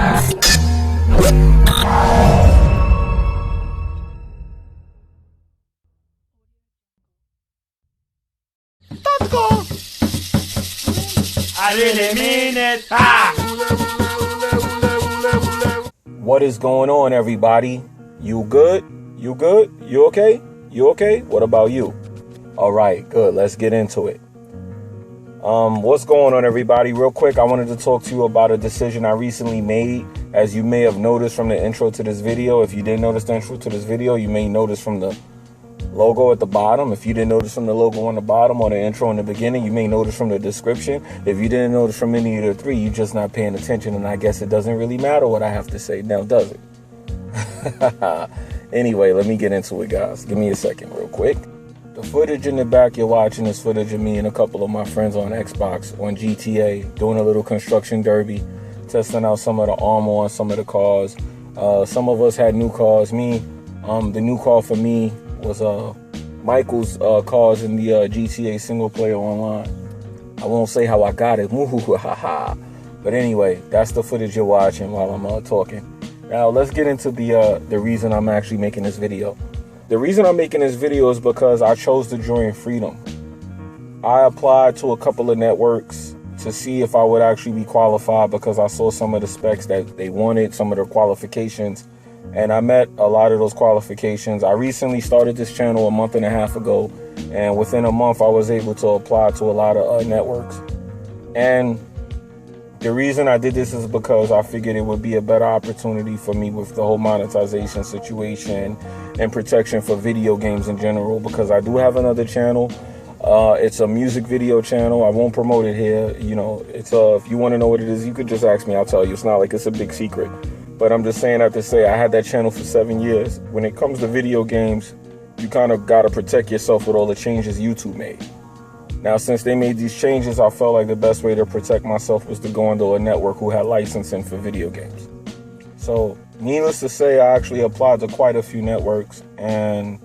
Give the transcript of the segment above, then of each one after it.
I really mean it. Ah! What is going on, everybody? You good? You good? You okay? You okay? What about you? All right, good. Let's get into it. What's going on, everybody? Real quick, I wanted to talk to you about a decision I recently made. As you may have noticed from the intro to this video, if you didn't notice the intro to this video, you may notice from the logo at the bottom. If you didn't notice from the logo on the bottom or the intro in the beginning, you may notice from the description. If you didn't notice from any of the three, you're just not paying attention, and I guess it doesn't really matter what I have to say now, does it? Anyway, let me get into it, guys. Give me a second real quick. The footage in the back you're watching is footage of me and a couple of my friends on Xbox on GTA doing a little construction derby, testing out some of the armor on some of the cars. Some of us had new cars. The new car for me was Michael's cars in the GTA single player online. I won't say how I got it. But anyway, that's the footage you're watching while I'm talking. Now let's get into the reason I'm actually making this video. The reason I'm making this video is because I chose to join Fredom. I applied to a couple of networks to see if I would actually be qualified because I saw some of the specs that they wanted, some of the qualifications, and I met a lot of those qualifications. I recently started this channel a month and a half ago, and within a month I was able to apply to a lot of networks. And the reason I did this is because I figured it would be a better opportunity for me with the whole monetization situation and protection for video games in general, because I do have another channel. It's a music video channel. I won't promote it here. You know, it's if you want to know what it is, you could just ask me. I'll tell you. It's not like it's a big secret. But I'm just saying that to say I had that channel for 7 years. When it comes to video games, you kind of got to protect yourself with all the changes YouTube made. Now, since they made these changes, I felt like the best way to protect myself was to go into a network who had licensing for video games. So, needless to say, I actually applied to quite a few networks, and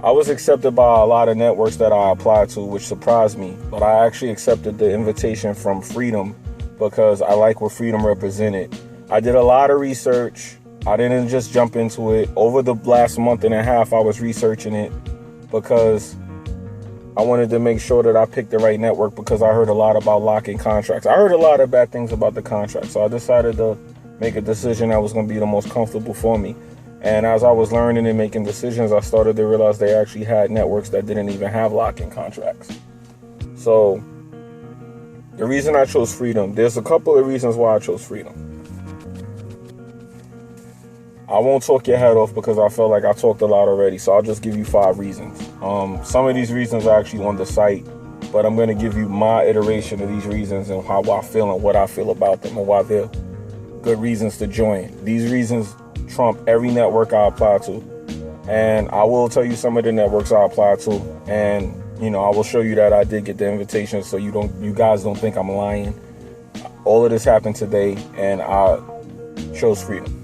I was accepted by a lot of networks that I applied to, which surprised me. But I actually accepted the invitation from Fredom because I like what Fredom represented. I did a lot of research. I didn't just jump into it. Over the last month and a half, I was researching it because I wanted to make sure that I picked the right network, because I heard a lot about locking contracts. I heard a lot of bad things about the contract. So I decided to make a decision that was going to be the most comfortable for me. And as I was learning and making decisions, I started to realize they actually had networks that didn't even have locking contracts. So the reason I chose Fredom, there's a couple of reasons why I chose Fredom. I won't talk your head off because I felt like I talked a lot already, so I'll just give you 5 reasons. Some of these reasons are actually on the site, but I'm going to give you my iteration of these reasons and how I feel and what I feel about them and why they're good reasons to join. These reasons trump every network I apply to, and I will tell you some of the networks I apply to, and I will show you that I did get the invitation, so you guys don't think I'm lying. All of this happened today, and I chose Fredom.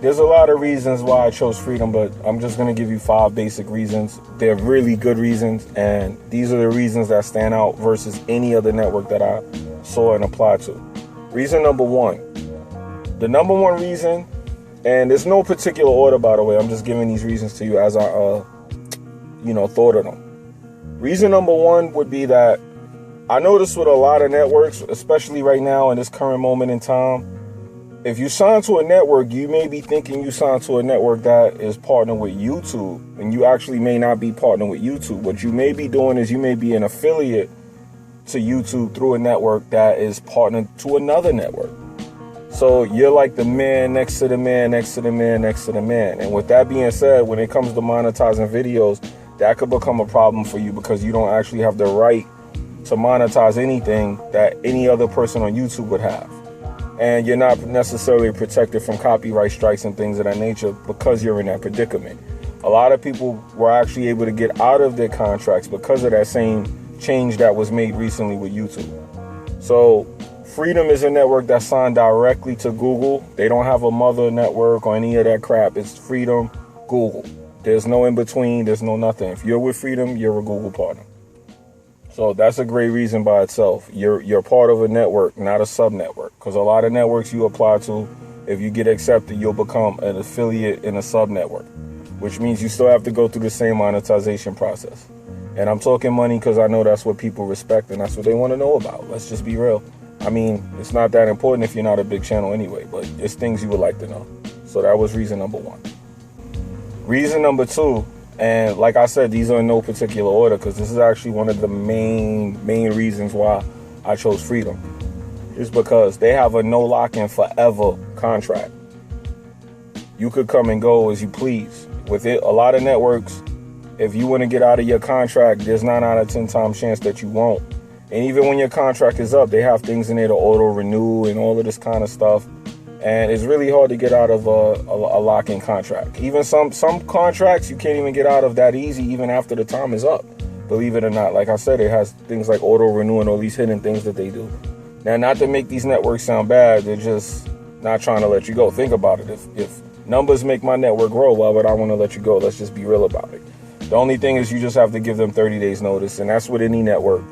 There's a lot of reasons why I chose Fredom, but I'm just going to give you 5 basic reasons. They're really good reasons, and these are the reasons that stand out versus any other network that I saw and applied to. Reason number 1. The number 1 reason, and there's no particular order, by the way. I'm just giving these reasons to you as I, thought of them. Reason number 1 would be that I noticed with a lot of networks, especially right now in this current moment in time, if you sign to a network, you may be thinking you signed to a network that is partnered with YouTube, and you actually may not be partnered with YouTube. What you may be doing is you may be an affiliate to YouTube through a network that is partnered to another network. So you're like the man next to the man, next to the man, next to the man. And with that being said, when it comes to monetizing videos, that could become a problem for you because you don't actually have the right to monetize anything that any other person on YouTube would have. And you're not necessarily protected from copyright strikes and things of that nature because you're in that predicament. A lot of people were actually able to get out of their contracts because of that same change that was made recently with YouTube. So Fredom is a network that's signed directly to Google. They don't have a mother network or any of that crap. It's Fredom, Google. There's no in between. There's no nothing. If you're with Fredom, you're a Google partner. So that's a great reason by itself. You're part of a network, not a sub-network. Because a lot of networks you apply to, if you get accepted, you'll become an affiliate in a sub-network, which means you still have to go through the same monetization process. And I'm talking money because I know that's what people respect and that's what they want to know about. Let's just be real. I mean, it's not that important if you're not a big channel anyway, but it's things you would like to know. So that was reason number one. Reason number two, and like I said, these are in no particular order because this is actually one of the main reasons why I chose Fredom, is because they have a no lock-in forever contract. You could come and go as you please. With it, a lot of networks, if you want to get out of your contract, there's 9 out of 10 times chance that you won't. And even when your contract is up, they have things in there to auto renew and all of this kind of stuff. And it's really hard to get out of a lock-in contract. Even some contracts you can't even get out of that easy, even after the time is up. Believe it or not, like I said, it has things like auto renew and all these hidden things that they do. Now, not to make these networks sound bad, they're just not trying to let you go. Think about it. If numbers make my network grow, why would I want to let you go? Let's just be real about it. The only thing is you just have to give them 30 days notice, and that's with any network.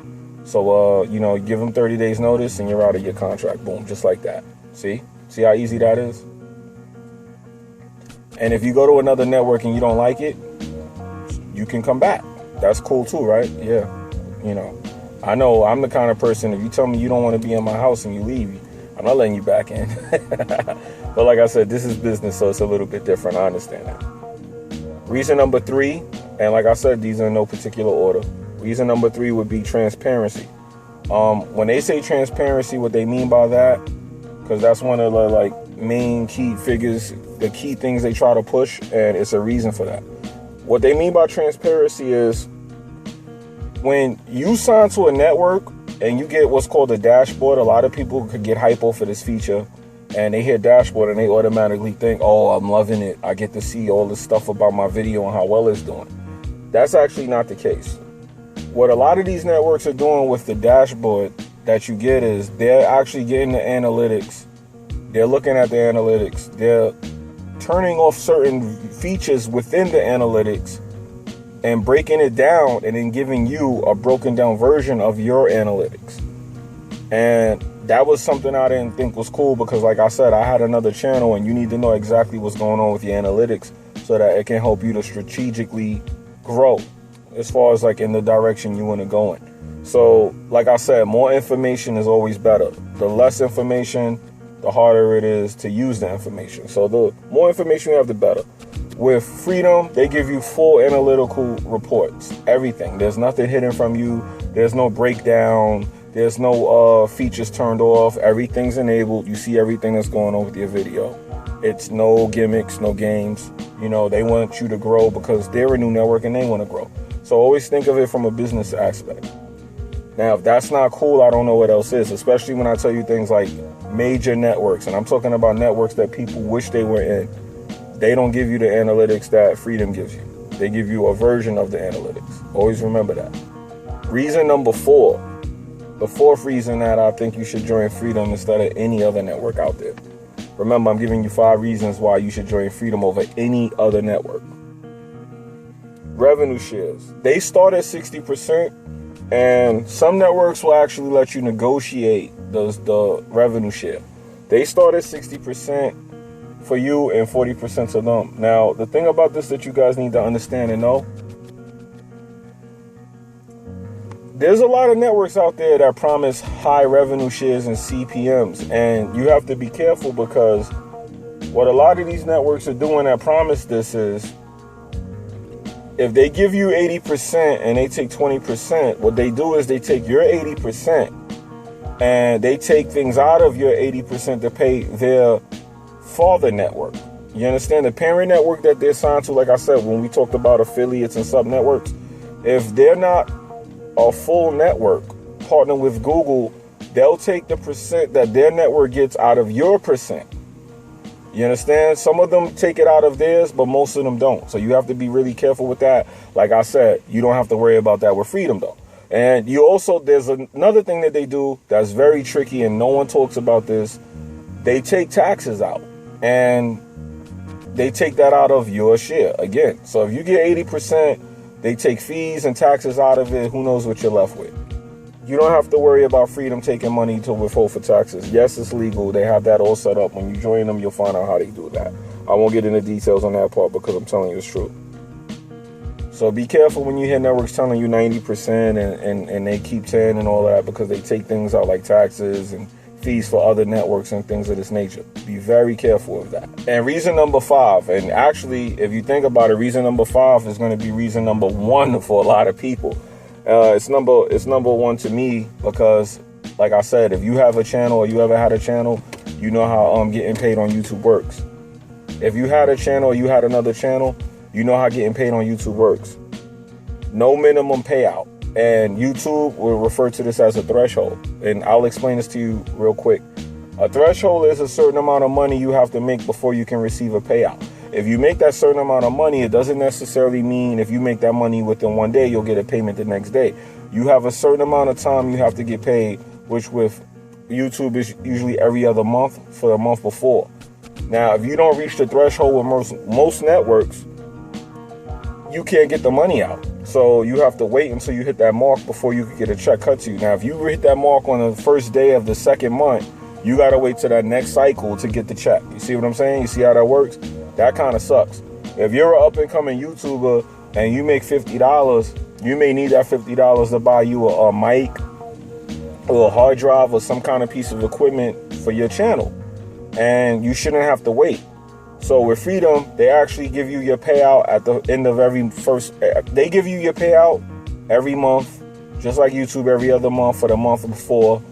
So, give them 30 days notice and you're out of your contract. Boom, just like that. See how easy that is? And if you go to another network and you don't like it, you can come back. That's cool too, right? Yeah. I know I'm the kind of person, if you tell me you don't want to be in my house and you leave, I'm not letting you back in. But like I said, this is business, so it's a little bit different. I understand that. Reason number 3, and like I said, these are in no particular order. Reason number 3 would be transparency. When they say transparency, what they mean by that, because that's one of the main key figures, the key things they try to push, and it's a reason for that. What they mean by transparency is when you sign to a network and you get what's called a dashboard. A lot of people could get hypo for this feature, and they hear dashboard and they automatically think, oh, I'm loving it. I get to see all this stuff about my video and how well it's doing. That's actually not the case. What a lot of these networks are doing with the dashboard that you get is they're actually getting the analytics. They're looking at the analytics. They're turning off certain features within the analytics and breaking it down and then giving you a broken down version of your analytics. And that was something I didn't think was cool because, like I said, I had another channel and you need to know exactly what's going on with your analytics so that it can help you to strategically grow as far as in the direction you want to go in. So like I said, more information is always better. The less information, the harder it is to use the information. So the more information you have, the better. With Fredom, they give you full analytical reports, everything. There's nothing hidden from you. There's no breakdown. There's no features turned off. Everything's enabled. You see everything that's going on with your video. It's no gimmicks, no games. They want you to grow because they're a new network and they want to grow. So always think of it from a business aspect. Now, if that's not cool, I don't know what else is, especially when I tell you things like major networks. And I'm talking about networks that people wish they were in. They don't give you the analytics that Fredom gives you. They give you a version of the analytics. Always remember that. Reason number 4. The 4th reason that I think you should join Fredom instead of any other network out there. Remember, I'm giving you 5 reasons why you should join Fredom over any other network. Revenue shares. They start at 60%, and some networks will actually let you negotiate the revenue share. They start at 60% for you and 40% to them. Now, the thing about this that you guys need to understand and know, there's a lot of networks out there that promise high revenue shares and CPMs, and you have to be careful because what a lot of these networks are doing that promise this is, if they give you 80% and they take 20%, what they do is they take your 80% and they take things out of your 80% to pay their father network. You understand? The parent network that they're signed to, like I said, when we talked about affiliates and sub networks, if they're not a full network partner with Google, they'll take the percent that their network gets out of your percent. You understand? Some of them take it out of theirs, but most of them don't. So you have to be really careful with that. Like I said, you don't have to worry about that with Fredom though. And you also, there's another thing that they do that's very tricky and no one talks about this. They take taxes out and they take that out of your share again. So if you get 80%, they take fees and taxes out of it. Who knows what you're left with? you don't have to worry about Fredom taking money to withhold for taxes. Yes, it's legal. They have that all set up. When you join them, you'll find out how they do that. I won't get into details on that part because I'm telling you it's true. So be careful when you hear networks telling you 90% and they keep 10 and all that, because they take things out like taxes and fees for other networks and things of this nature. Be very careful of that. And reason number 5, and actually, if you think about it, reason number 5 is going to be reason number 1 for a lot of people. It's number 1 to me because, like I said, if you have a channel or you ever had a channel, you know how getting paid on YouTube works. If you had a channel or you had another channel, you know how getting paid on YouTube works. No minimum payout. And YouTube will refer to this as a threshold. And I'll explain this to you real quick. A threshold is a certain amount of money you have to make before you can receive a payout. If you make that certain amount of money, it doesn't necessarily mean if you make that money within one day, you'll get a payment the next day. You have a certain amount of time you have to get paid, which with YouTube is usually every other month for the month before. Now, if you don't reach the threshold with most networks, you can't get the money out. So you have to wait until you hit that mark before you can get a check cut to you. Now, if you hit that mark on the first day of the second month, you got to wait till that next cycle to get the check. You see what I'm saying? You see how that works? That kind of sucks. If you're an up-and-coming YouTuber and you make $50, you may need that $50 to buy you a mic or a hard drive or some kind of piece of equipment for your channel. And you shouldn't have to wait. So with Fredom, they actually give you your payout at the end of they give you your payout every month, just like YouTube every other month for the month before.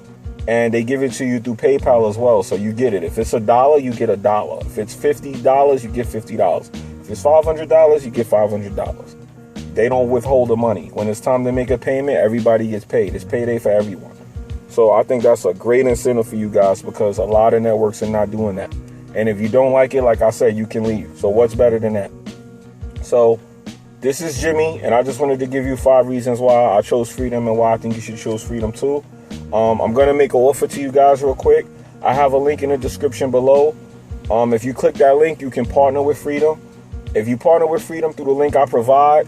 And they give it to you through PayPal as well, so you get it. If it's $1, you get $1. If it's $50, you get $50. If it's $500, you get $500. They don't withhold the money. When it's time to make a payment, everybody gets paid. It's payday for everyone. So I think that's a great incentive for you guys because a lot of networks are not doing that. And if you don't like it, like I said, you can leave. So what's better than that? So this is Jimmy, and I just wanted to give you 5 reasons why I chose Fredom and why I think you should choose Fredom too. I'm going to make an offer to you guys real quick. I have a link in the description below. If you click that link, you can partner with Fredom. If you partner with Fredom through the link I provide,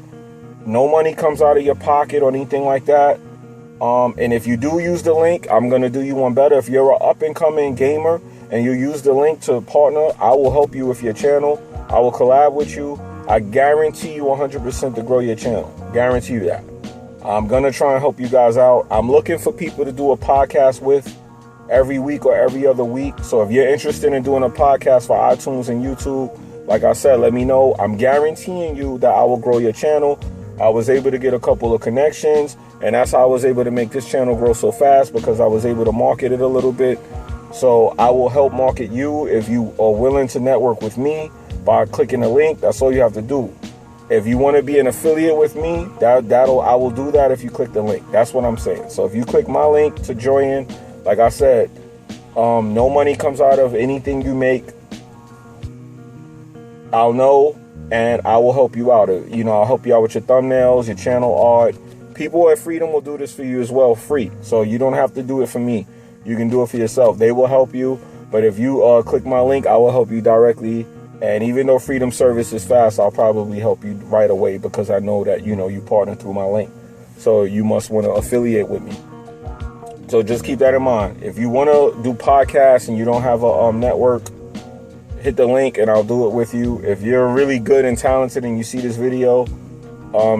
no money comes out of your pocket or anything like that. And if you do use the link, I'm going to do you one better. If you're an up-and-coming gamer and you use the link to partner, I will help you with your channel. I will collab with you. I guarantee you 100% to grow your channel. Guarantee you that. I'm going to try and help you guys out. I'm looking for people to do a podcast with every week or every other week. So if you're interested in doing a podcast for iTunes and YouTube, like I said, let me know. I'm guaranteeing you that I will grow your channel. I was able to get a couple of connections, and that's how I was able to make this channel grow so fast, because I was able to market it a little bit. So I will help market you if you are willing to network with me by clicking the link. That's all you have to do. If you want to be an affiliate with me, I will do that if you click the link. That's what I'm saying. So if you click my link to join, like I said, no money comes out of anything you make. I'll know, and I will help you out. I'll help you out with your thumbnails, your channel art. People at Fredom will do this for you as well, free. So you don't have to do it for me. You can do it for yourself. They will help you. But if you click my link, I will help you directly. And even though Fredom service is fast, I'll probably help you right away because I know that, you partner through my link. So you must want to affiliate with me. So just keep that in mind. If you want to do podcasts and you don't have a network, hit the link and I'll do it with you. If you're really good and talented and you see this video,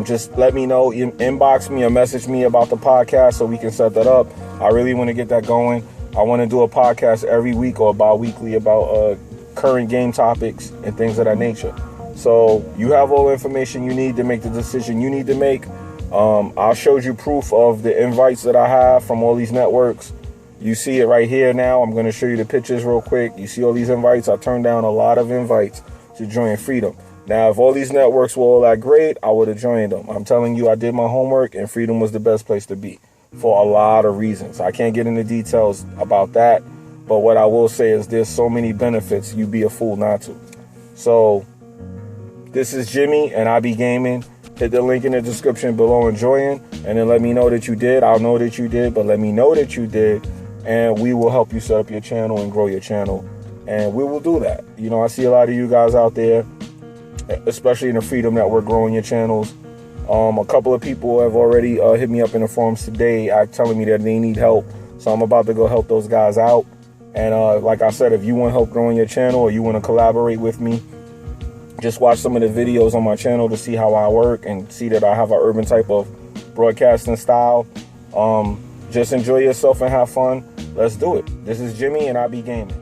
just let me know. Inbox me or message me about the podcast so we can set that up. I really want to get that going. I want to do a podcast every week or bi-weekly about current game topics and things of that nature. So you have all the information you need to make the decision you need to make. I showed you proof of the invites that I have from all these networks. You see it right here now. I'm going to show you the pictures real quick. You see all these invites. I turned down a lot of invites to join Fredom. Now, if all these networks were all that great, I would have joined them. I'm telling you, I did my homework, and Fredom was the best place to be for a lot of reasons. I can't get into details about that, but what I will say is there's so many benefits, you'd be a fool not to. So this is Jimmy, and I be gaming. Hit the link in the description below and join, and then let me know that you did. I'll know that you did, but let me know that you did, and we will help you set up your channel and grow your channel, and we will do that. I see a lot of you guys out there, especially in the Fredom Network, growing your channels. A couple of people have already hit me up in the forums today telling me that they need help. So I'm about to go help those guys out. And like I said, if you want help growing your channel or you want to collaborate with me, just watch some of the videos on my channel to see how I work and see that I have an urban type of broadcasting style. Just enjoy yourself and have fun. Let's do it. This is Jimmy and I be gaming.